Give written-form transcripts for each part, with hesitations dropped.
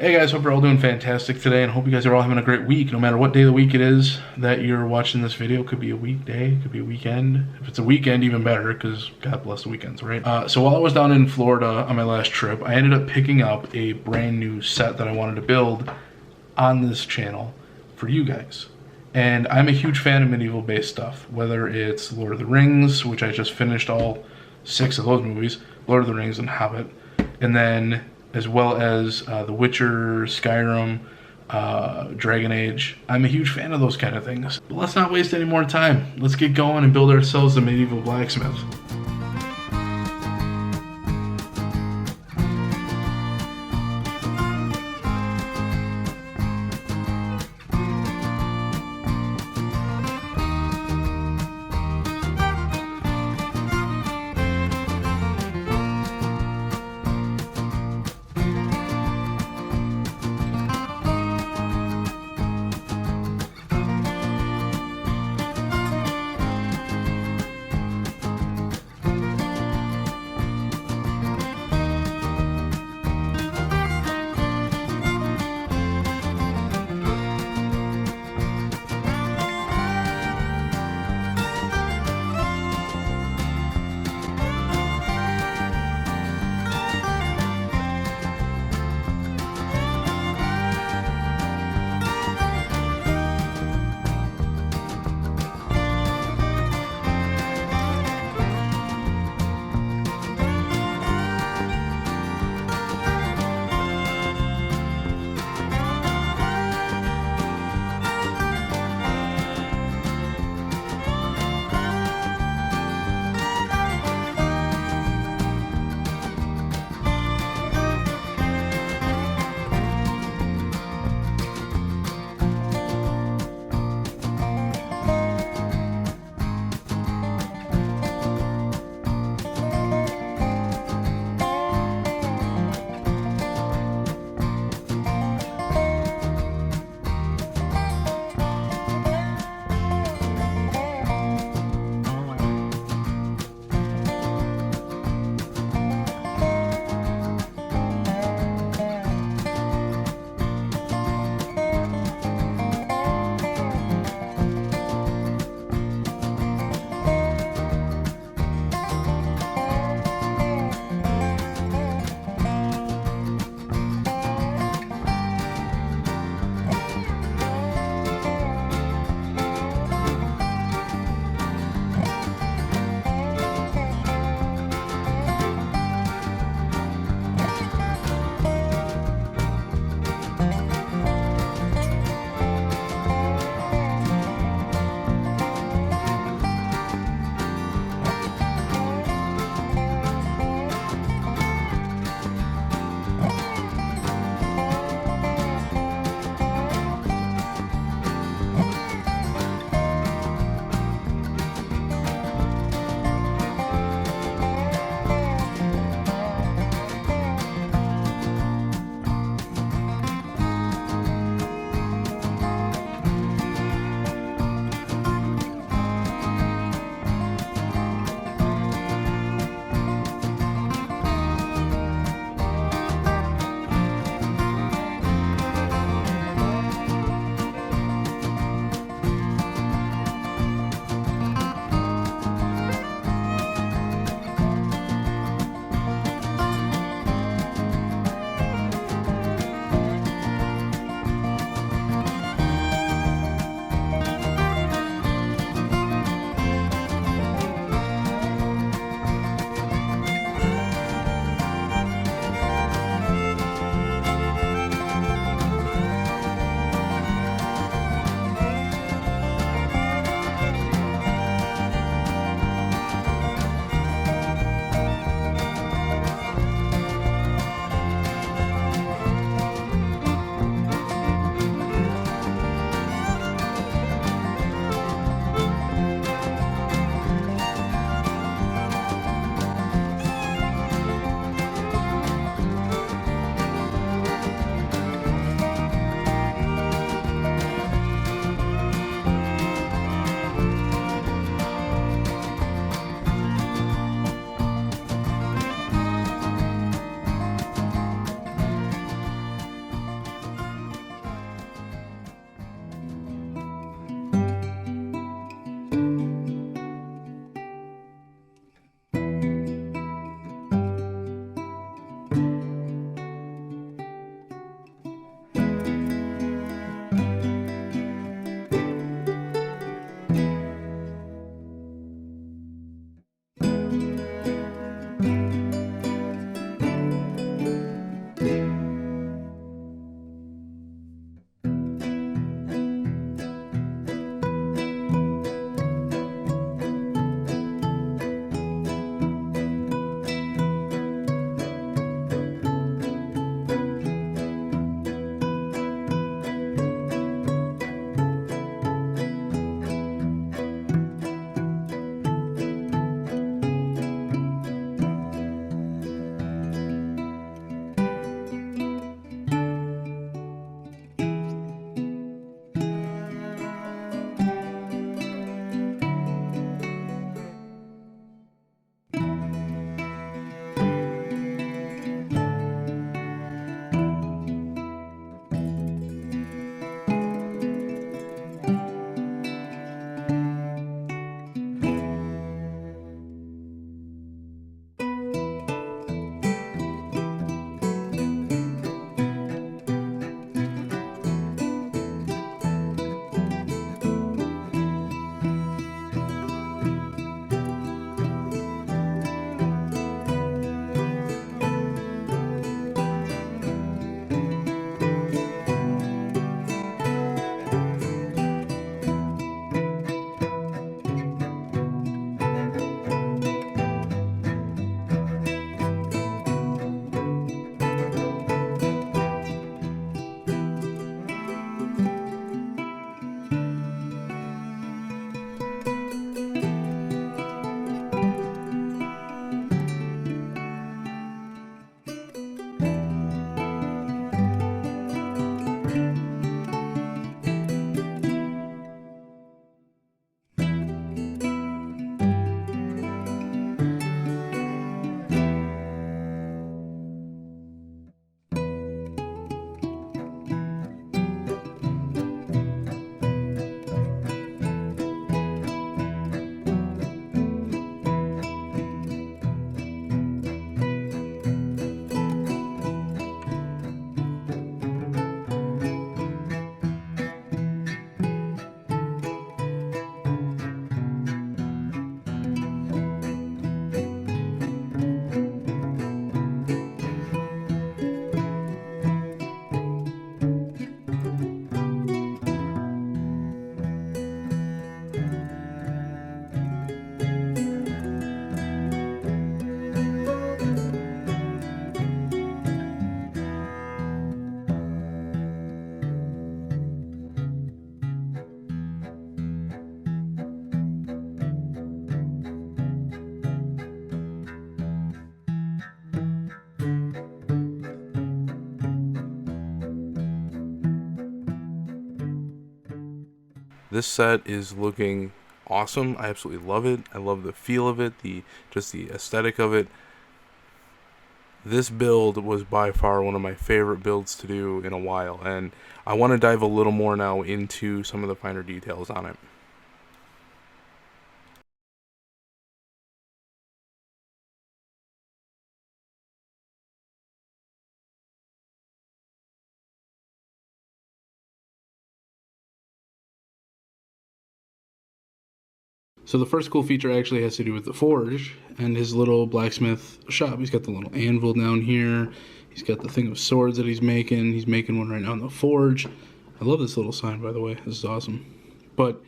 Hey guys, hope you're all doing fantastic today and hope you guys are all having a great week. No matter what day of the week it is that you're watching this video, it could be a weekday, it could be a weekend. If it's a weekend, even better, because God bless the weekends, right? So while I was down in Florida on my last trip, I ended up picking up a brand new set that I wanted to build on this channel for you guys. And I'm a huge fan of medieval based stuff, whether it's Lord of the Rings, which I just finished all 6 of those movies, Lord of the Rings and Hobbit, and then as well as The Witcher, Skyrim, Dragon Age. I'm a huge fan of those kind of things. But let's not waste any more time. Let's get going and build ourselves a medieval blacksmith. This set is looking awesome. I absolutely love it. I love the feel of it, just the aesthetic of it. This build was by far one of my favorite builds to do in a while, and I want to dive a little more now into some of the finer details on it. So the first cool feature actually has to do with the forge and his little blacksmith shop. He's got the little anvil down here. He's got the thing of swords that he's making. He's making one right now in the forge. I love this little sign, by the way. This is awesome. But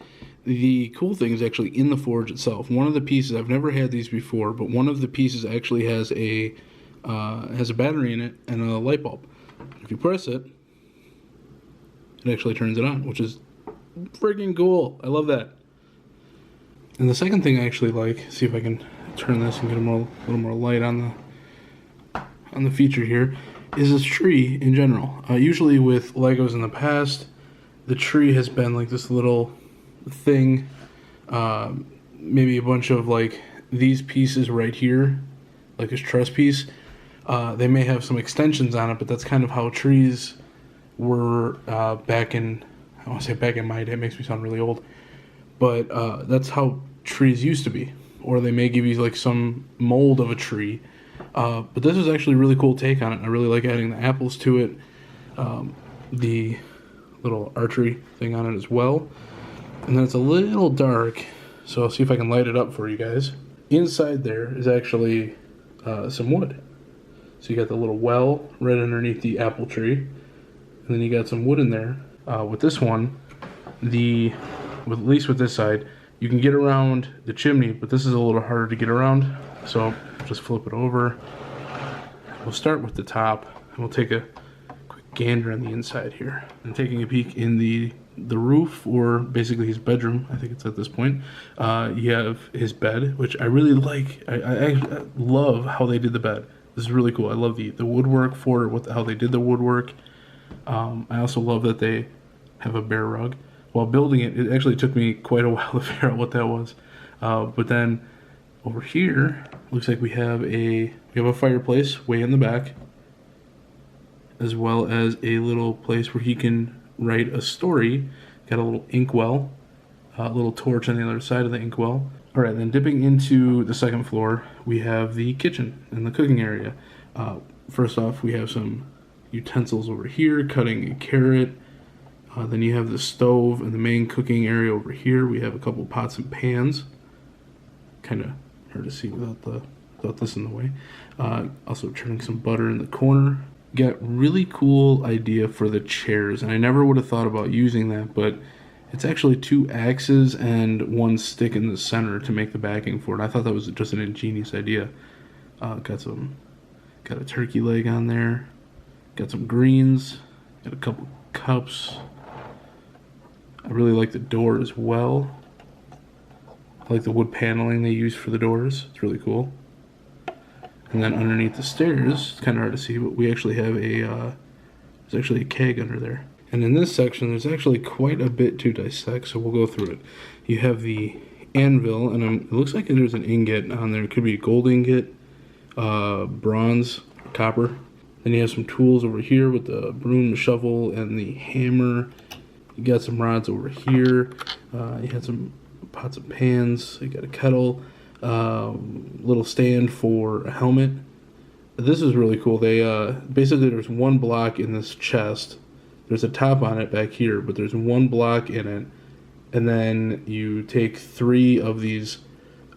the cool thing is actually in the forge itself. One of the pieces, I've never had these before, but one of the pieces actually has a battery in it and a light bulb. If you press it, it actually turns it on, which is freaking cool. I love that. And the second thing I actually like, see if I can turn this and get a little more light on the feature here, is this tree in general. Usually with Legos in the past, the tree has been like this little thing, maybe a bunch of like these pieces right here, like this truss piece. They may have some extensions on it, but that's kind of how trees were back in, I want to say back in my day, it makes me sound really old. But that's how trees used to be. Or they may give you like some mold of a tree. But this is actually a really cool take on it. I really like adding the apples to it. The little archery thing on it as well. And then it's a little dark, so I'll see if I can light it up for you guys. Inside there is actually some wood. So you got the little well right underneath the apple tree. And then you got some wood in there. With this one, at least with this side, you can get around the chimney, but this is a little harder to get around. So just flip it over. We'll start with the top, and we'll take a quick gander on the inside here. And taking a peek in the roof, or basically his bedroom, I think it's at this point, you have his bed, which I really like. I love how they did the bed. This is really cool. I love the woodwork for it, how they did the woodwork. I also love that they have a bear rug. While building it, it actually took me quite a while to figure out what that was. But then over here, looks like we have a fireplace way in the back, as well as a little place where he can write a story. Got a little inkwell, a little torch on the other side of the inkwell. All right, then dipping into the second floor, we have the kitchen and the cooking area. First off, we have some utensils over here, cutting a carrot. Then you have the stove and the main cooking area over here. We have a couple pots and pans. Kind of hard to see without this in the way. Also turning some butter in the corner. Got really cool idea for the chairs, and I never would have thought about using that, but it's actually 2 axes and 1 stick in the center to make the backing for it. I thought that was just an ingenious idea. Got a turkey leg on there. Got some greens. Got a couple cups. I really like the door as well. I like the wood paneling they use for the doors. It's really cool. And then underneath the stairs, it's kind of hard to see, but we actually have there's actually a keg under there. And in this section, there's actually quite a bit to dissect, so we'll go through it. You have the anvil, and it looks like there's an ingot on there. It could be a gold ingot, bronze, copper. Then you have some tools over here with the broom, the shovel, and the hammer. You got some rods over here. You had some pots and pans. You got a kettle, little stand for a helmet. This is really cool. They basically, there's 1 block in this chest. There's a top on it back here, but there's 1 block in it. And then you take 3 of these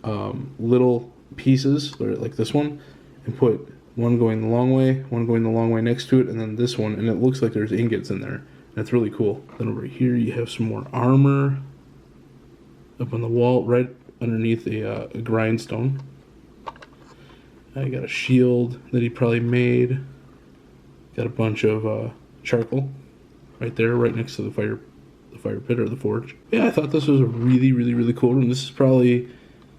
little pieces, like this one, and put one going the long way, one going the long way next to it, and then this one, and it looks like there's ingots in there. That's really cool. Then over here you have some more armor up on the wall, right underneath a grindstone. I got a shield that he probably made. Got a bunch of charcoal right there, right next to the fire pit or the forge. Yeah, I thought this was a really, really, really cool room. This is probably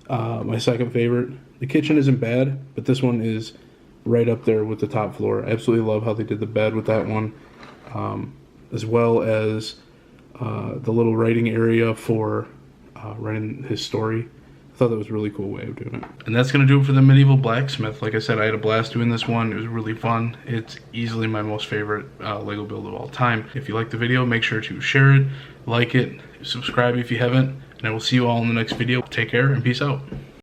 my second favorite. The kitchen isn't bad, but this one is right up there with the top floor. I absolutely love how they did the bed with that one, as well as the little writing area for writing his story. I thought that was a really cool way of doing it. And that's going to do it for the medieval blacksmith. Like I said, I had a blast doing this one. It was really fun. It's easily my most favorite Lego build of all time. If you like the video, make sure to share it, like it, subscribe if you haven't, and I will see you all in the next video. Take care and peace out.